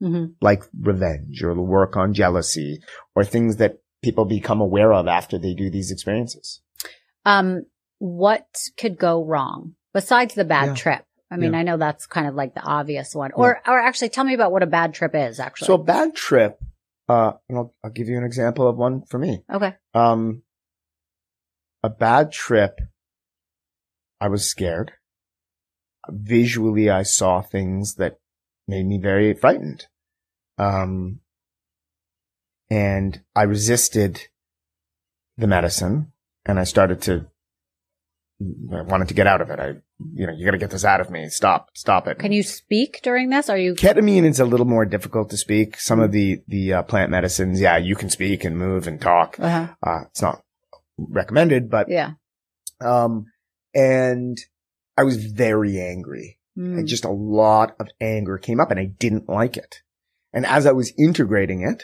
like revenge, or work on jealousy, or things that people become aware of after they do these experiences. What could go wrong besides the bad trip? I mean, I know that's kind of like the obvious one. Or actually, tell me about what a bad trip is, actually. So a bad trip, I'll give you an example of one for me. Okay. A bad trip, I was scared. Visually, I saw things that made me very frightened. And I resisted the medicine, and I wanted to get out of it. You got to get this out of me. Stop it. Can you speak during this? Ketamine is a little more difficult to speak. Some of the plant medicines, you can speak and move and talk. It's not recommended, but and I was very angry. And just a lot of anger came up, and I didn't like it. And as I was integrating it,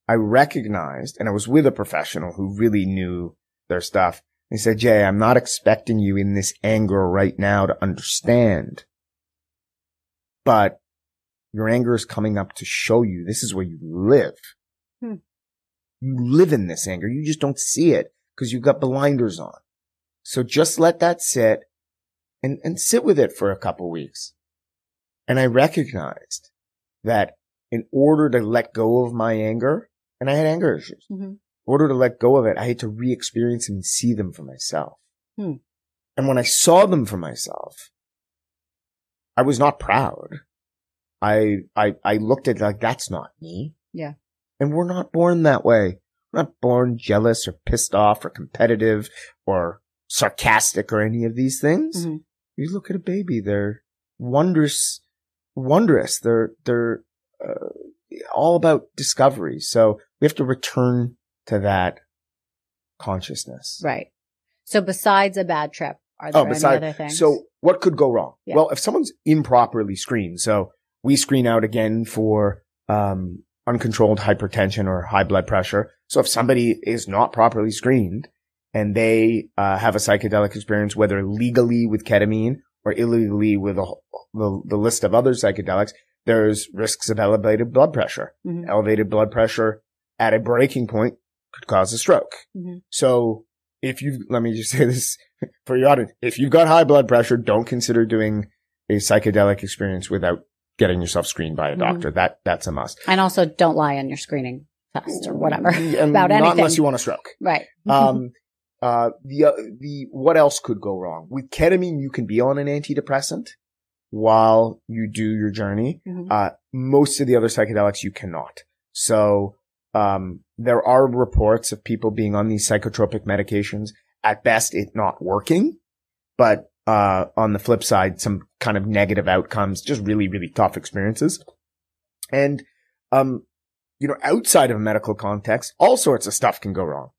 I recognized, and I was with a professional who really knew their stuff. He said, Jay, I'm not expecting you in this anger right now to understand, but your anger is coming up to show you this is where you live. You live in this anger. You just don't see it because you've got blinders on. So just let that sit and sit with it for a couple weeks. And I recognized that in order to let go of my anger, and I had anger issues, in order to let go of it, I had to re-experience them and see them for myself. And when I saw them for myself, I was not proud. I looked at it like, that's not me. Yeah. And we're not born that way. We're not born jealous or pissed off or competitive or sarcastic or any of these things. You look at a baby, they're wondrous. They're all about discovery. So we have to return to that consciousness. Right. So besides a bad trip, are there any other things? So what could go wrong? Yeah. Well, if someone's improperly screened, so we screen out again for uncontrolled hypertension or high blood pressure. So if somebody is not properly screened and they have a psychedelic experience, whether legally with ketamine or illegally with the list of other psychedelics, there's risks of elevated blood pressure. Elevated blood pressure at a breaking point could cause a stroke. So let me just say this for your audience, if you've got high blood pressure, don't consider doing a psychedelic experience without getting yourself screened by a doctor. That's a must. And also don't lie on your screening test or whatever about anything. Not unless you want a stroke. Right. What else could go wrong? With ketamine, you can be on an antidepressant while you do your journey. Most of the other psychedelics you cannot. So, there are reports of people being on these psychotropic medications, at best it not working, but, on the flip side, some kind of negative outcomes, just really, really tough experiences. And, outside of a medical context, all sorts of stuff can go wrong.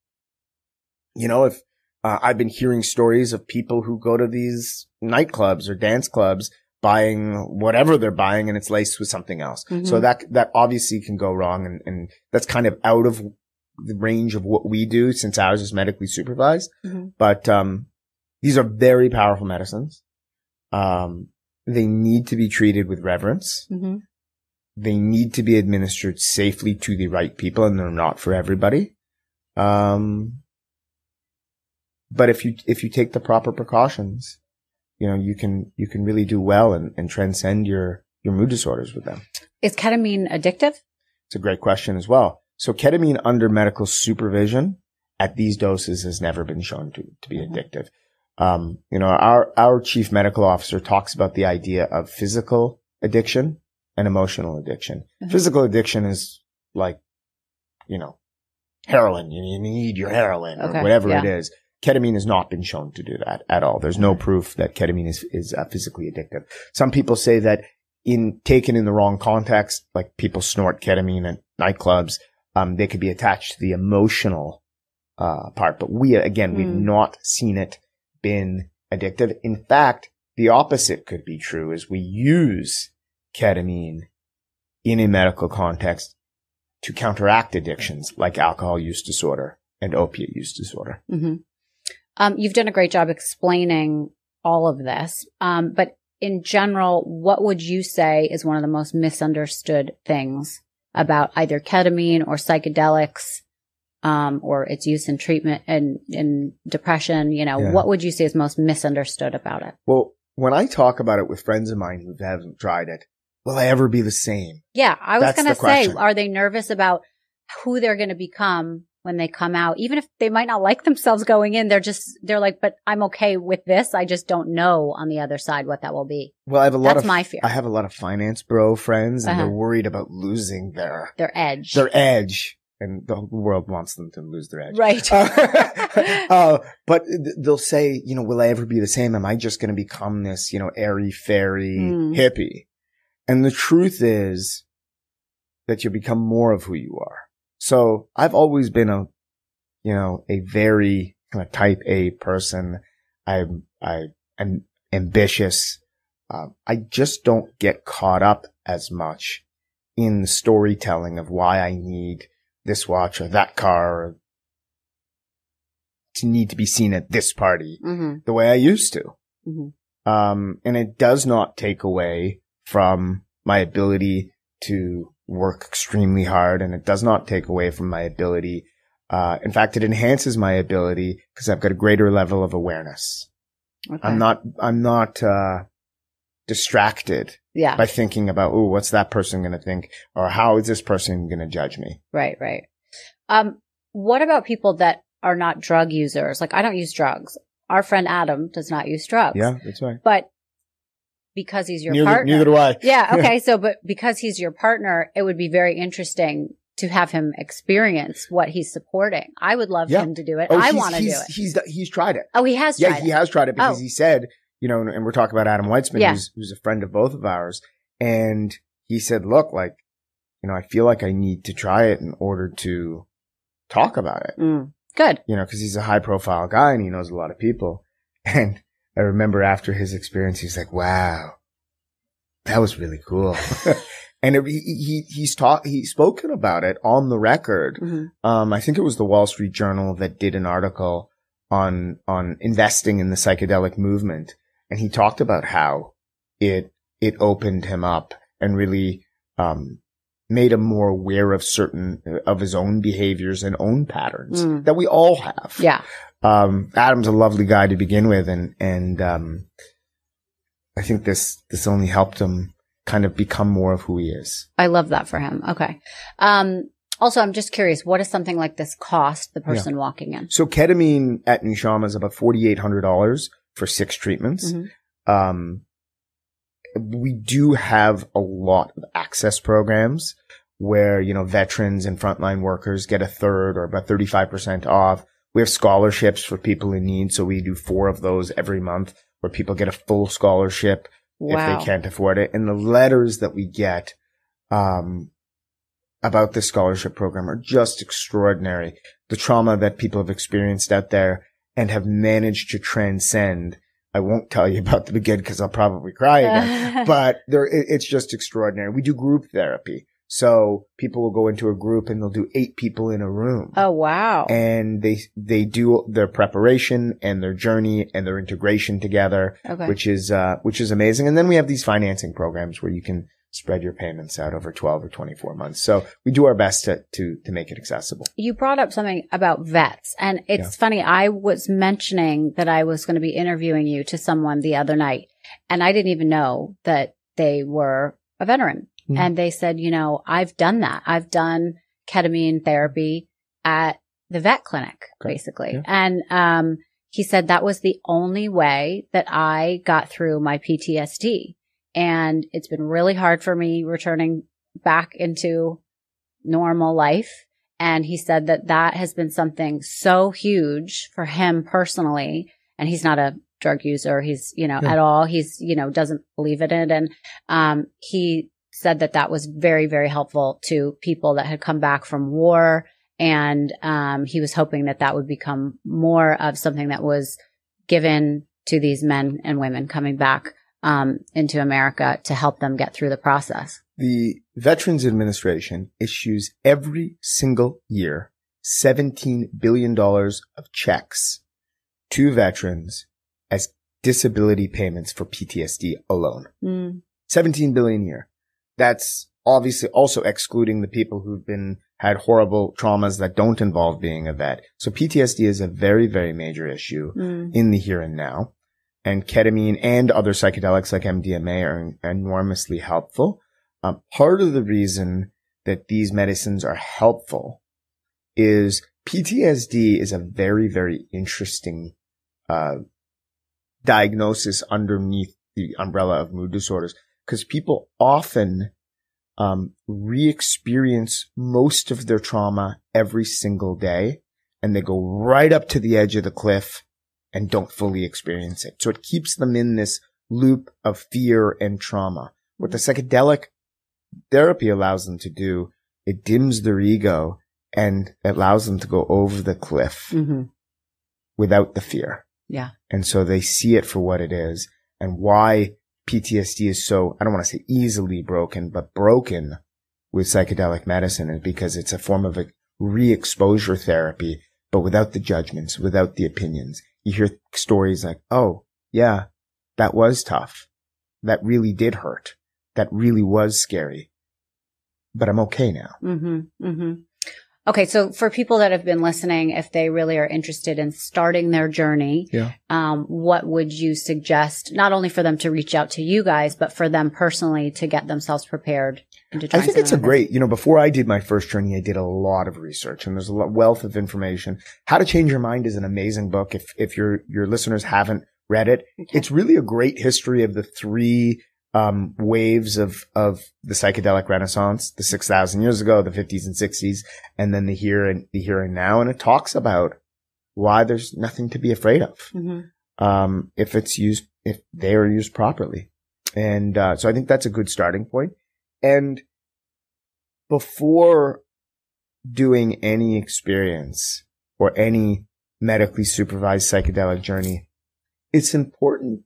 If I've been hearing stories of people who go to these nightclubs or dance clubs buying whatever they're buying and it's laced with something else. Mm-hmm. So that obviously can go wrong. And that's kind of out of the range of what we do since ours is medically supervised. Mm-hmm. But, these are very powerful medicines. They need to be treated with reverence. Mm-hmm. They need to be administered safely to the right people, and they're not for everybody. But if you take the proper precautions, you can really do well and transcend your mood disorders with them. Is ketamine addictive? It's a great question as well. So ketamine under medical supervision at these doses has never been shown to be addictive. Our chief medical officer talks about the idea of physical addiction and emotional addiction. Mm-hmm. Physical addiction is like, heroin. You need your heroin or whatever it is. Ketamine has not been shown to do that at all. There's no proof that ketamine is physically addictive. Some people say that taken in the wrong context, like people snort ketamine at nightclubs, they could be attached to the emotional part. But we've not seen it been addictive. In fact, the opposite could be true, is we use ketamine in a medical context to counteract addictions like alcohol use disorder and opiate use disorder. Mm-hmm. You've done a great job explaining all of this. But in general, what would you say is one of the most misunderstood things about either ketamine or psychedelics, or its use in treatment and in depression? What would you say is most misunderstood about it? Well, when I talk about it with friends of mine who haven't tried it, will I ever be the same? Yeah, I was going to say, are they nervous about who they're going to become when they come out? Even if they might not like themselves going in, they're like, but I'm okay with this. I just don't know on the other side what that will be. Well, That's my fear. I have a lot of finance bro friends, and they're worried about losing their edge. And the world wants them to lose their edge. Right. But they'll say, will I ever be the same? Am I just going to become this, airy fairy hippie? And the truth is that you become more of who you are. So I've always been a very kind of type A person. I'm ambitious. I just don't get caught up as much in the storytelling of why I need this watch or that car, or to need to be seen at this party the way I used to. Mm-hmm. And it does not take away from my ability to work extremely hard, and it does not take away from my ability. In fact, it enhances my ability because I've got a greater level of awareness. Okay. I'm not distracted by thinking about, what's that person going to think? Or how is this person going to judge me? Right. What about people that are not drug users? Like, I don't use drugs. Our friend Adam does not use drugs. Yeah, that's right. But because he's your partner. Neither do I. Yeah. Okay. But because he's your partner, it would be very interesting to have him experience what he's supporting. I would love him to do it. I want to do it. He's tried it. Oh, he has tried it. Yeah, he has tried it because he said, and we're talking about Adam Weitzman, who's a friend of both of ours. And he said, look, I feel like I need to try it in order to talk about it. Good. Because he's a high profile guy and he knows a lot of people. And I remember after his experience, he's like, wow, that was really cool. And he's spoken about it on the record. Mm-hmm. I think it was the Wall Street Journal that did an article on investing in the psychedelic movement. And he talked about how it opened him up and really, made him more aware of certain of his own behaviors and own patterns that we all have. Yeah. Adam's a lovely guy to begin with. And I think this only helped him kind of become more of who he is. I love that for him. Okay. Also, I'm just curious, what does something like this cost the person walking in? So ketamine at NUSHAMA is about $4,800 for 6 treatments. Mm-hmm. We do have a lot of access programs where, veterans and frontline workers get a third or about 35% off. We have scholarships for people in need. So we do 4 of those every month where people get a full scholarship if they can't afford it. And the letters that we get, about this scholarship program are just extraordinary. The trauma that people have experienced out there and have managed to transcend. I won't tell you about them again because I'll probably cry again, but it's just extraordinary. We do group therapy. So people will go into a group and they'll do 8 people in a room. Oh, wow. And they do their preparation and their journey and their integration together, which is amazing. And then we have these financing programs where you can spread your payments out over 12 or 24 months. So we do our best to make it accessible. You brought up something about vets, and it's funny. I was mentioning that I was going to be interviewing you to someone the other night, and I didn't even know that they were a veteran. Mm-hmm. And they said, I've done that. I've done ketamine therapy at the vet clinic, basically. Yeah. And he said that was the only way that I got through my PTSD. And it's been really hard for me returning back into normal life. And he said that has been something so huge for him personally. And he's not a drug user. He's, at all. He's, doesn't believe in it. And he said that was very, very helpful to people that had come back from war. And he was hoping that would become more of something that was given to these men and women coming back into America to help them get through the process. The Veterans Administration issues every single year $17 billion of checks to veterans as disability payments for PTSD alone. 17 billion a year. That's obviously also excluding the people who've had horrible traumas that don't involve being a vet. So PTSD is a very, very major issue in the here and now. And ketamine and other psychedelics like MDMA are enormously helpful. Part of the reason that these medicines are helpful is PTSD is a very, very interesting diagnosis underneath the umbrella of mood disorders, because people often re-experience most of their trauma every single day, and they go right up to the edge of the cliff and don't fully experience it. So it keeps them in this loop of fear and trauma. What the psychedelic therapy allows them to do, it dims their ego and allows them to go over the cliff without the fear. Yeah. And so they see it for what it is, and why PTSD is so, I don't want to say easily broken, but broken with psychedelic medicine is because it's a form of a re-exposure therapy, but without the judgments, without the opinions. You hear stories like, oh, yeah, that was tough. That really did hurt. That really was scary. But I'm okay now. Okay. So for people that have been listening, if they really are interested in starting their journey, what would you suggest, not only for them to reach out to you guys, but for them personally to get themselves prepared? I think it's before I did my first journey, I did a lot of research, and there's a wealth of information. How to Change Your Mind is an amazing book. If your listeners haven't read it, it's really a great history of the 3 waves of the psychedelic renaissance, the 6,000 years ago, the 50s and 60s, and then the here and now. And it talks about why there's nothing to be afraid of, if they are used properly. And, so I think that's a good starting point. And before doing any experience or any medically supervised psychedelic journey, it's important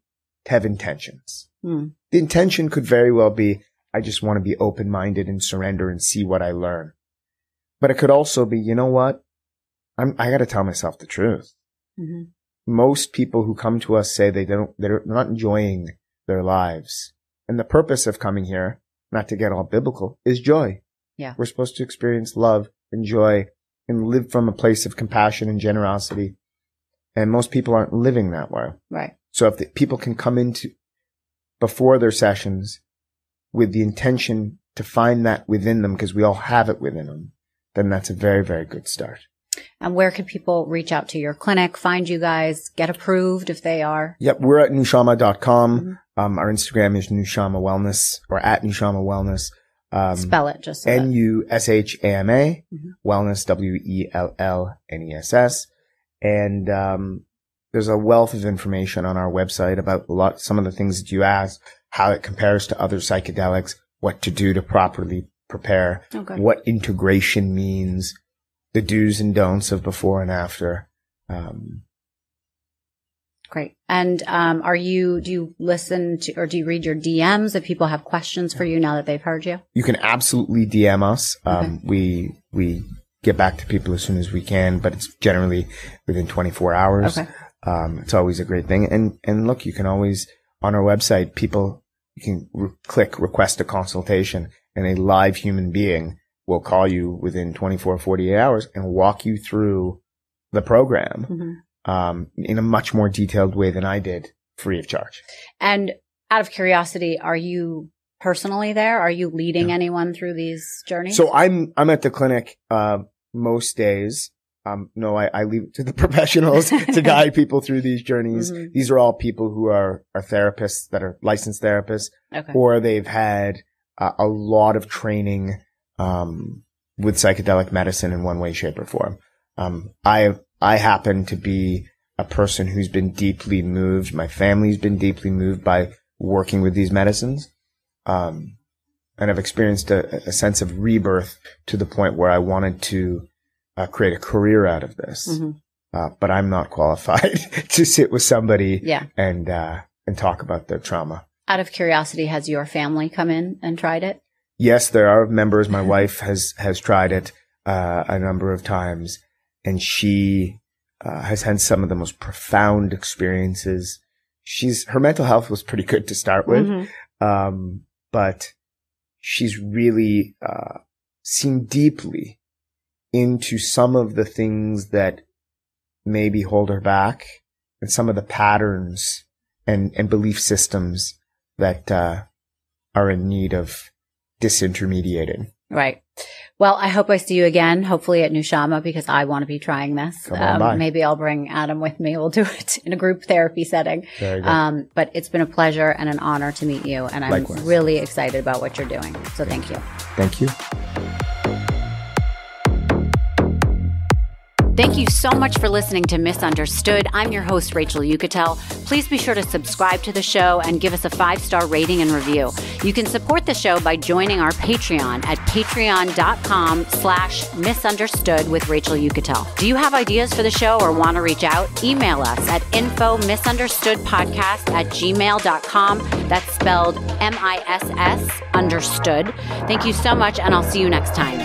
to have intentions. The intention could very well be, I just want to be open-minded and surrender and see what I learn. But it could also be, you know what? I got to tell myself the truth. Most people who come to us say they're not enjoying their lives. And the purpose of coming here, not to get all biblical, is joy. Yeah. We're supposed to experience love and joy and live from a place of compassion and generosity. And most people aren't living that way. Right. So if people can come before their sessions with the intention to find that within them, because we all have it within them, then that's a very, very good start. And where can people reach out to your clinic, find you guys, get approved if they are? Yep. We're at NUSHAMA.com. Our Instagram is NUSHAMA Wellness, or at NUSHAMA Wellness. Spell it just so NUSHAMA, Wellness, WELLNESS. And, there's a wealth of information on our website about some of the things that you asked, how it compares to other psychedelics, what to do to properly prepare, what integration means, the do's and don'ts of before and after. Great. And do you listen to, or do you read your DMs if people have questions for you now that they've heard you? You can absolutely DM us. Okay. We get back to people as soon as we can, but it's generally within 24 hours. Okay. It's always a great thing. And look, you can always, on our website, you can click request a consultation, and a live human being will call you within 24, 48 hours and walk you through the program in a much more detailed way than I did, free of charge. And out of curiosity, are you personally there? Are you leading anyone through these journeys? So I'm at the clinic most days. No, I leave it to the professionals to guide people through these journeys. These are all people who are therapists, that are licensed therapists, or they've had a lot of training with psychedelic medicine in one way, shape, or form. I happen to be a person who's been deeply moved. My family's been deeply moved by working with these medicines. And I've experienced a sense of rebirth to the point where I wanted to create a career out of this. But I'm not qualified to sit with somebody and talk about their trauma. Out of curiosity, has your family come in and tried it? Yes, there are members. My wife has tried it a number of times, and she has had some of the most profound experiences. Her mental health was pretty good to start with, but she's really seen deeply into some of the things that maybe hold her back, and some of the patterns and belief systems that are in need of disintermediating. Right. Well, I hope I see you again, hopefully at NUSHAMA, because I want to be trying this. Come on by. Maybe I'll bring Adam with me. We'll do it in a group therapy setting. Very good. But it's been a pleasure and an honor to meet you. And I'm Likewise. really excited about what you're doing. So thank you. Thank you. Thank you so much for listening to Misunderstood. I'm your host, Rachel Yucatel. Please be sure to subscribe to the show and give us a 5-star rating and review. You can support the show by joining our Patreon at patreon.com/misunderstood with Rachel Yucatel. Do you have ideas for the show or want to reach out? Email us at info misunderstoodpodcast@gmail.com. That's spelled MISS understood. Thank you so much, and I'll see you next time.